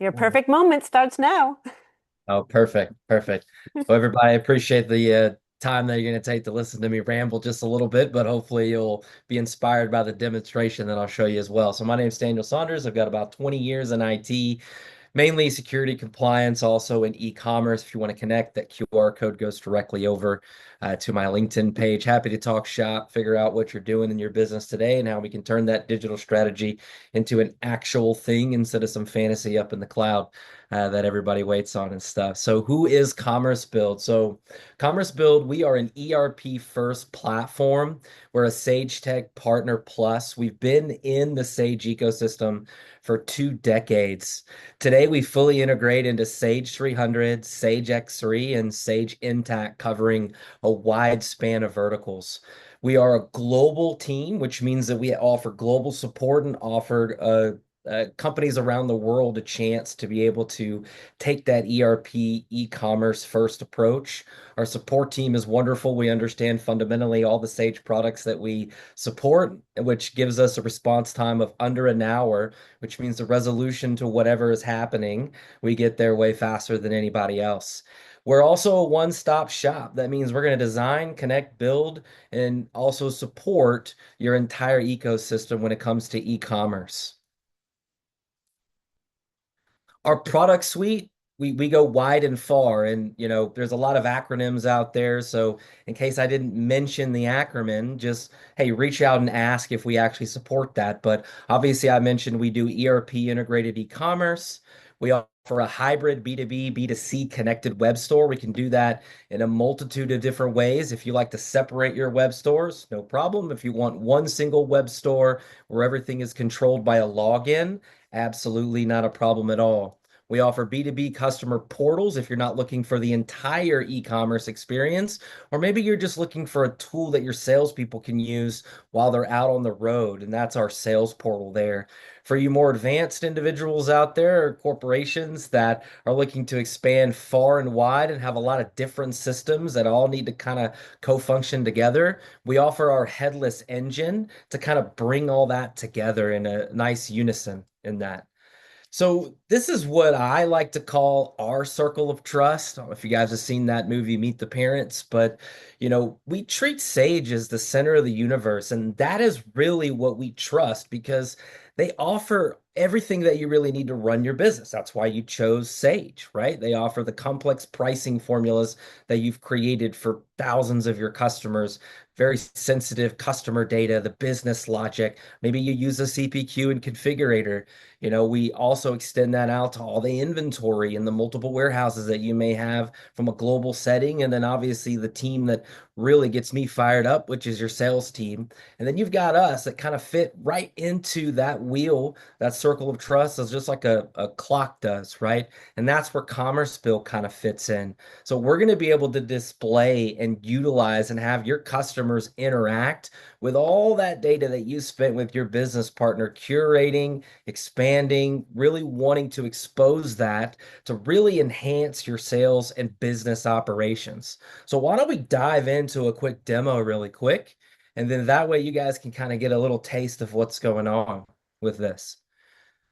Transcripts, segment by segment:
Your perfect moment starts now. Oh, perfect. Perfect. Well, everybody, I appreciate the time that you're going to take to listen to me ramble just a little bit, but hopefully you'll be inspired by the demonstration that I'll show you as well. So my name is Daniel Saunders. I've got about 20 years in IT, mainly security compliance, also in e-commerce. If you want to connect, that QR code goes directly over to my LinkedIn page. Happy to talk shop, figure out what you're doing in your business today and how we can turn that digital strategy into an actual thing instead of some fantasy up in the cloud that everybody waits on and stuff. So who is Commerce Build? So Commerce Build, we are an ERP first platform. We're a Sage Tech Partner Plus. We've been in the Sage ecosystem for 2 decades. Today, we fully integrate into Sage 300, Sage X3, and Sage Intacct, covering a wide span of verticals. We are a global team, which means that we offer global support and offer companies around the world a chance to be able to take that ERP e-commerce first approach. Our support team is wonderful. We understand fundamentally all the Sage products that we support, which gives us a response time of under an hour, which means the resolution to whatever is happening, we get there way faster than anybody else. We're also a one-stop shop. That means we're going to design, connect, build, and also support your entire ecosystem when it comes to e-commerce. Our product suite, we go wide and far, and there's a lot of acronyms out there. So in case I didn't mention the acronym, just hey, reach out and ask if we actually support that. But obviously I mentioned we do ERP integrated e-commerce. We offer a hybrid B2B, B2C connected web store. We can do that in a multitude of different ways. If you like to separate your web stores, no problem. If you want one single web store where everything is controlled by a login, absolutely not a problem at all. We offer B2B customer portals if you're not looking for the entire e-commerce experience, or maybe you're just looking for a tool that your salespeople can use while they're out on the road, and that's our sales portal there. For you more advanced individuals out there or corporations that are looking to expand far and wide and have a lot of different systems that all need to kind of co-function together, we offer our headless engine to kind of bring all that together in a nice unison in that. So this is what I like to call our circle of trust. I don't know if you guys have seen that movie, Meet the Parents, but we treat Sage as the center of the universe, and that is really what we trust because they offer everything that you really need to run your business. That's why you chose Sage, right? They offer the complex pricing formulas that you've created for thousands of your customers, very sensitive customer data, the business logic. Maybe you use a CPQ and configurator. We also extend that out to all the inventory and the multiple warehouses that you may have from a global setting. And then obviously the team that really gets me fired up, which is your sales team. And then you've got us that kind of fit right into that wheel, that circle of trust, is just like a clock does, right? And that's where Commerce Build kind of fits in. So we're going to be able to display and utilize and have your customers interact with all that data that you spent with your business partner curating, expanding, really wanting to expose that to really enhance your sales and business operations. So why don't we dive into a quick demo really quick? And then that way you guys can kind of get a little taste of what's going on with this.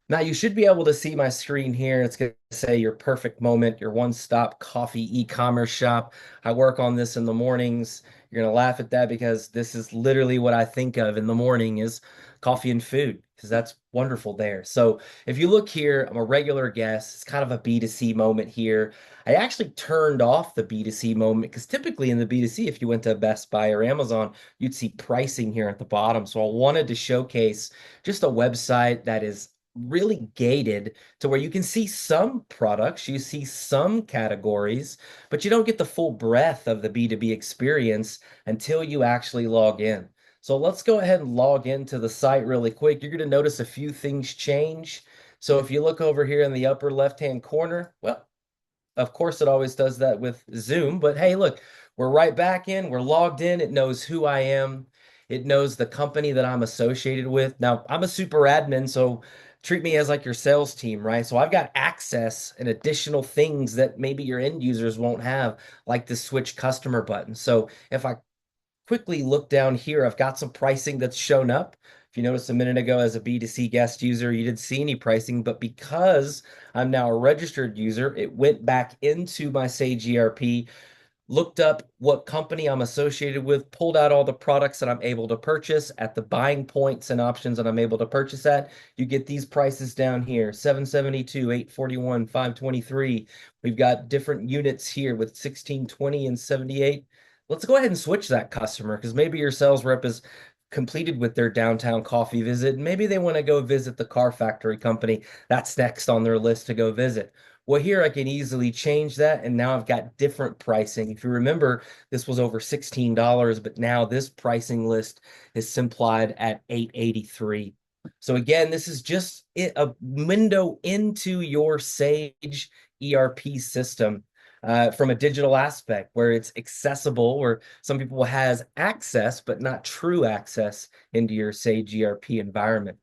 Now you should be able to see my screen here. It's going to say your perfect moment, your one-stop coffee e-commerce shop. I work on this in the mornings. You're going to laugh at that because this is literally what I think of in the morning is coffee and food because that's wonderful there. So if you look here, I'm a regular guest. It's kind of a B2C moment here. I actually turned off the B2C moment because typically in the B2C, if you went to Best Buy or Amazon, you'd see pricing here at the bottom. So I wanted to showcase just a website that is really gated to where you can see some products, you see some categories, but you don't get the full breadth of the B2B experience until you actually log in. So let's go ahead and log into the site really quick. You're going to notice a few things change. So if you look over here in the upper left-hand corner, well, of course, it always does that with Zoom, but hey, look, we're right back in. We're logged in. It knows who I am. It knows the company that I'm associated with. Now, I'm a super admin, so treat me as like your sales team, right? So I've got access and additional things that maybe your end users won't have, like the switch customer button. So if I quickly look down here, I've got some pricing that's shown up. If you noticed a minute ago as a B2C guest user, you didn't see any pricing, but because I'm now a registered user, it went back into my Sage ERP, looked up what company I'm associated with, pulled out all the products that I'm able to purchase at the buying points and options that I'm able to purchase at. You get these prices down here, 772, 841, 523. We've got different units here with 1620 and 78. Let's go ahead and switch that customer because maybe your sales rep is completed with their downtown coffee visit. And maybe they want to go visit the car factory company that's next on their list to go visit. Well, here I can easily change that, and now I've got different pricing. If you remember, this was over $16, but now this pricing list is simplified at $883. So again, this is just a window into your Sage ERP system from a digital aspect where it's accessible, where some people has access, but not true access into your Sage ERP environment.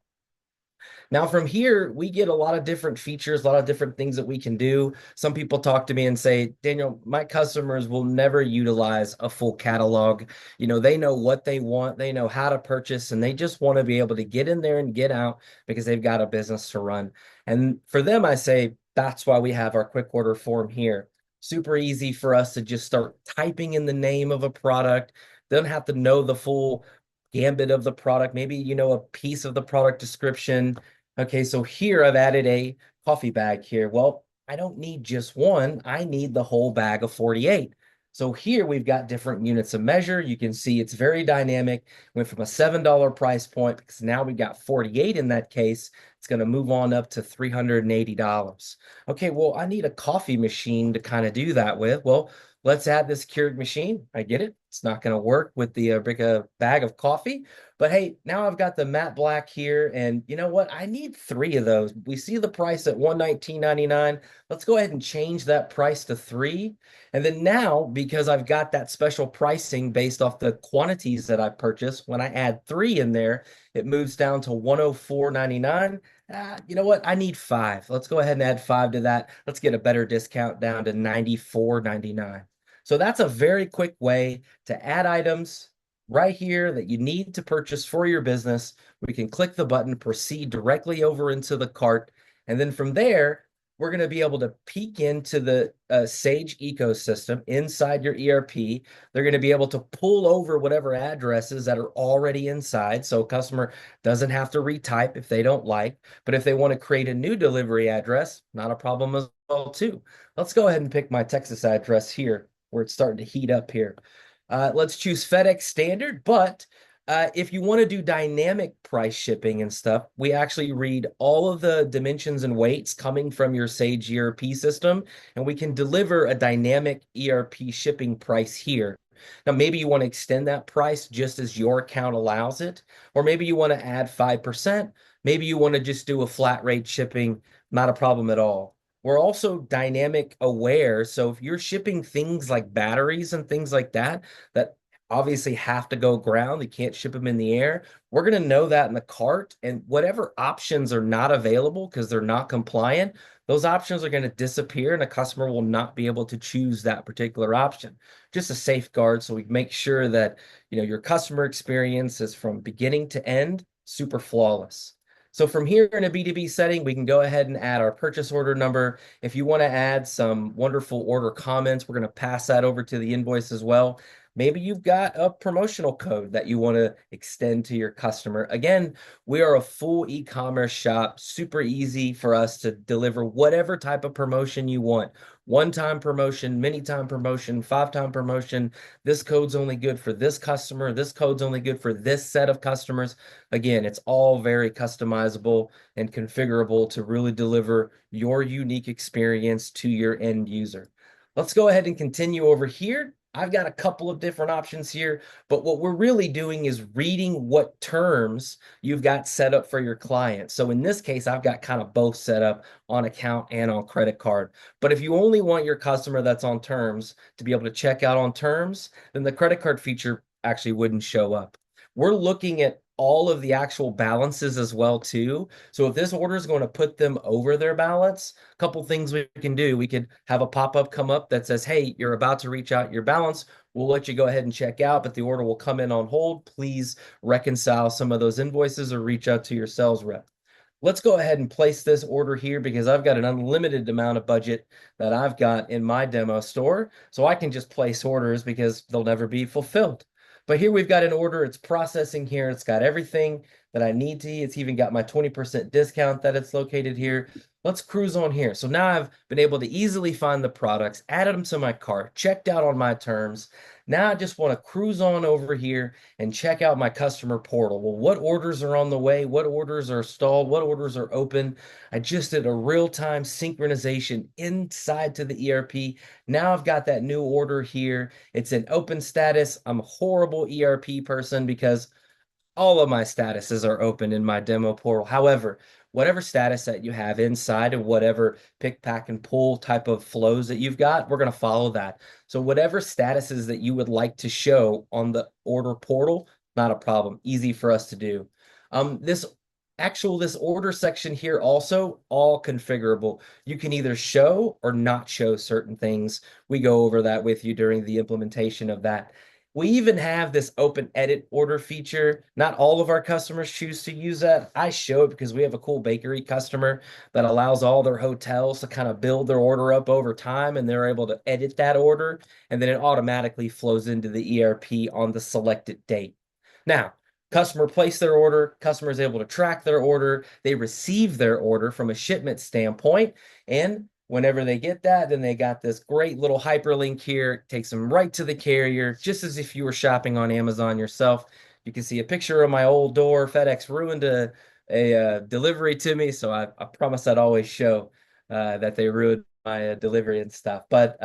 Now, from here, we get a lot of different features, a lot of different things that we can do. Some people talk to me and say, Daniel, my customers will never utilize a full catalog. They know what they want, they know how to purchase, and they just want to be able to get in there and get out because they've got a business to run. And for them, I say, that's why we have our quick order form here. Super easy for us to just start typing in the name of a product. They don't have to know the full gambit of the product, maybe a piece of the product description. Okay, so here I've added a coffee bag here. Well, I don't need just one, I need the whole bag of 48. So here we've got different units of measure. You can see it's very dynamic. Went from a $7 price point because now we got 48 in that case. It's going to move on up to $380. Okay, well, I need a coffee machine to kind of do that with. Well, let's add this Keurig machine. I get it. It's not going to work with the big bag of coffee. But hey, now I've got the matte black here. And you know what? I need three of those. We see the price at $119.99. Let's go ahead and change that price to three. And then now, because I've got that special pricing based off the quantities that I purchased, when I add three in there, it moves down to $104.99. You know what? I need five. Let's go ahead and add five to that. Let's get a better discount down to $94.99. So that's a very quick way to add items right here that you need to purchase for your business. We can click the button, proceed directly over into the cart. And then from there, we're going to be able to peek into the Sage ecosystem inside your ERP. They're going to be able to pull over whatever addresses that are already inside. So a customer doesn't have to retype if they don't like. But if they want to create a new delivery address, not a problem as well, too. Let's go ahead and pick my Texas address here where it's starting to heat up here. Let's choose FedEx Standard, but if you want to do dynamic price shipping and stuff, we actually read all of the dimensions and weights coming from your Sage ERP system, and we can deliver a dynamic ERP shipping price here. Now, maybe you want to extend that price just as your account allows it, or maybe you want to add 5%. Maybe you want to just do a flat rate shipping, not a problem at all. We're also dynamic aware. So if you're shipping things like batteries and things like that, that obviously have to go ground, you can't ship them in the air. We're going to know that in the cart, and whatever options are not available because they're not compliant, those options are going to disappear and a customer will not be able to choose that particular option. Just a safeguard so we make sure that your customer experience is from beginning to end super flawless. So from here in a B2B setting, we can go ahead and add our purchase order number. If you want to add some wonderful order comments, we're going to pass that over to the invoice as well. Maybe you've got a promotional code that you want to extend to your customer. Again, we are a full e-commerce shop, super easy for us to deliver whatever type of promotion you want. One-time promotion, many-time promotion, five-time promotion. This code's only good for this customer. This code's only good for this set of customers. Again, it's all very customizable and configurable to really deliver your unique experience to your end user. Let's go ahead and continue over here. I've got a couple of different options here, but what we're really doing is reading what terms you've got set up for your client. So in this case, I've got kind of both set up on account and on credit card. But if you only want your customer that's on terms to be able to check out on terms, then the credit card feature actually wouldn't show up. We're looking at all of the actual balances as well too. So if this order is going to put them over their balance, a couple things we can do. We could have a pop-up come up that says, hey, you're about to reach out your balance. We'll let you go ahead and check out, but the order will come in on hold. Please reconcile some of those invoices or reach out to your sales rep. Let's go ahead and place this order here because I've got an unlimited amount of budget that I've got in my demo store. So I can just place orders because they'll never be fulfilled. But here we've got an order. It's processing here. It's got everything that I need to. It's even got my 20% discount that it's located here. Let's cruise on here. So now I've been able to easily find the products, added them to my cart, checked out on my terms. Now I just want to cruise on over here and check out my customer portal. Well, what orders are on the way? What orders are stalled? What orders are open? I just did a real-time synchronization inside to the ERP. Now I've got that new order here. It's in open status. I'm a horrible ERP person because all of my statuses are open in my demo portal. However, whatever status that you have inside of whatever pick, pack, and pull type of flows that you've got, we're going to follow that. So whatever statuses that you would like to show on the order portal, not a problem. Easy for us to do. This order section here also all configurable. You can either show or not show certain things. We go over that with you during the implementation of that. We even have this open edit order feature. Not all of our customers choose to use that. I show it because we have a cool bakery customer that allows all their hotels to kind of build their order up over time, and they're able to edit that order, and then it automatically flows into the ERP on the selected date. Now, customer placed their order, customer is able to track their order, they receive their order from a shipment standpoint, and whenever they get that, then they got this great little hyperlink here, takes them right to the carrier, just as if you were shopping on Amazon yourself. You can see a picture of my old door. FedEx ruined a delivery to me, so I promise I'd always show that they ruined my delivery and stuff. But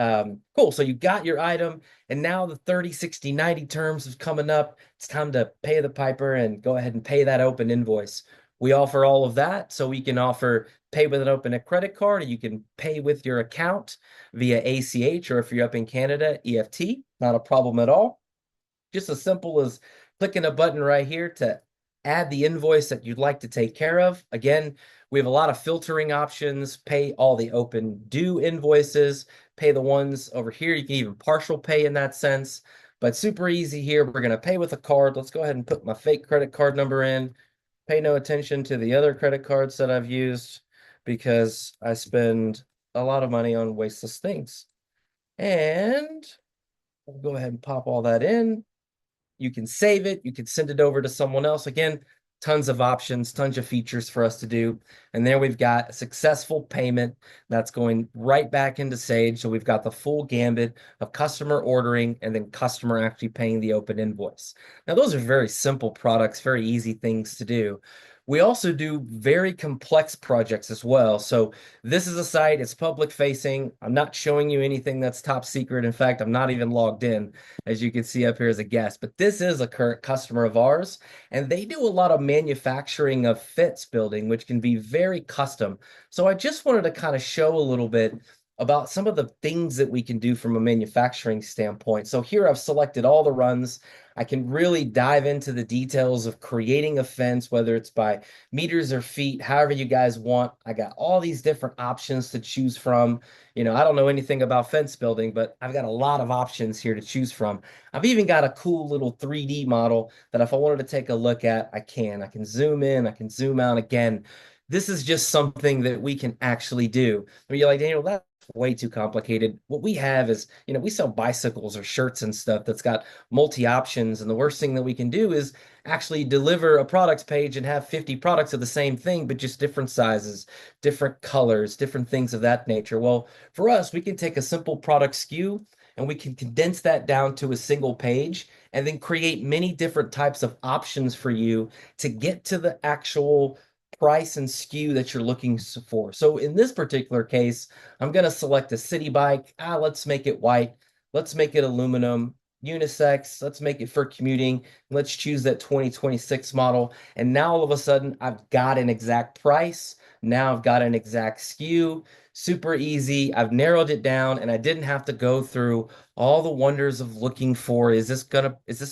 cool, so you got your item, and now the 30, 60, 90 terms is coming up. It's time to pay the piper and go ahead and pay that open invoice. We offer all of that, so we can offer pay with an open credit card, or you can pay with your account via ACH, or if you're up in Canada, EFT, not a problem at all. Just as simple as clicking a button right here to add the invoice that you'd like to take care of. Again, we have a lot of filtering options, pay all the open due invoices, pay the ones over here. You can even partial pay in that sense, but super easy here. We're going to pay with a card. Let's go ahead and put my fake credit card number in. Pay no attention to the other credit cards that I've used because I spend a lot of money on wasteless things. And I'll go ahead and pop all that in. You can save it. You can send it over to someone else. Again, tons of options, tons of features for us to do. And there we've got a successful payment that's going right back into Sage. So we've got the full gambit of customer ordering and then customer actually paying the open invoice. Now, those are very simple products, very easy things to do. We also do very complex projects as well. So this is a site, it's public facing. I'm not showing you anything that's top secret. In fact, I'm not even logged in, as you can see up here as a guest. But this is a current customer of ours, and they do a lot of manufacturing of fence building, which can be very custom. So I just wanted to kind of show a little bit about some of the things that we can do from a manufacturing standpoint. So here I've selected all the runs. I can really dive into the details of creating a fence, whether it's by meters or feet, however you guys want. I got all these different options to choose from. You know, I don't know anything about fence building, but I've got a lot of options here to choose from. I've even got a cool little 3D model that if I wanted to take a look at, I can. I can zoom in, I can zoom out again. This is just something that we can actually do. I mean, you're like, Daniel, that's way too complicated. What we have is, you know, we sell bicycles or shirts and stuff that's got multi options. And the worst thing that we can do is actually deliver a products page and have 50 products of the same thing, but just different sizes, different colors, different things of that nature. Well, for us, we can take a simple product SKU and we can condense that down to a single page and then create many different types of options for you to get to the actual price and SKU that you're looking for. So in this particular case, I'm going to select a city bike. Let's make it white. Let's make it aluminum, unisex. Let's make it for commuting. Let's choose that 2026 model. And now all of a sudden, I've got an exact price. Now I've got an exact SKU. Super easy. I've narrowed it down and I didn't have to go through all the wonders of looking for, is this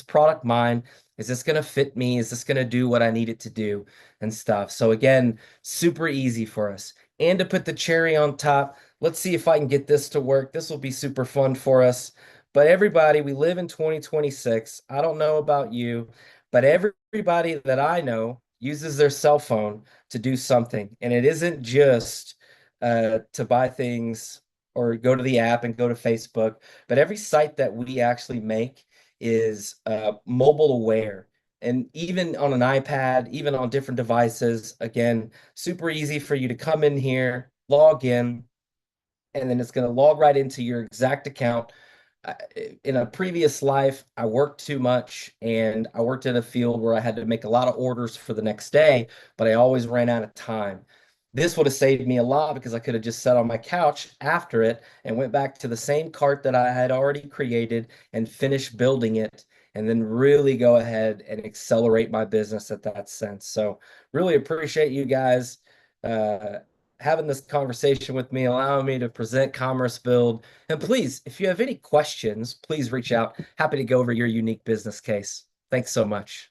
product mine? Is this going to fit me? Is this going to do what I need it to do and stuff? So again, super easy for us. And to put the cherry on top, let's see if I can get this to work. This will be super fun for us. But everybody, we live in 2026. I don't know about you, but everybody that I know uses their cell phone to do something. And it isn't just to buy things or go to the app and go to Facebook, but every site that we actually make is mobile aware. And even on an iPad, even on different devices, again, super easy for you to come in here, log in, and then it's going to log right into your exact account. In a previous life, I worked too much and I worked in a field where I had to make a lot of orders for the next day, but I always ran out of time. This would have saved me a lot because I could have just sat on my couch after it and went back to the same cart that I had already created and finished building it, and then really go ahead and accelerate my business at that sense. So, really appreciate you guys uh, having this conversation with me, allowing me to present Commerce Build. And please, if you have any questions, please reach out. Happy to go over your unique business case. Thanks so much.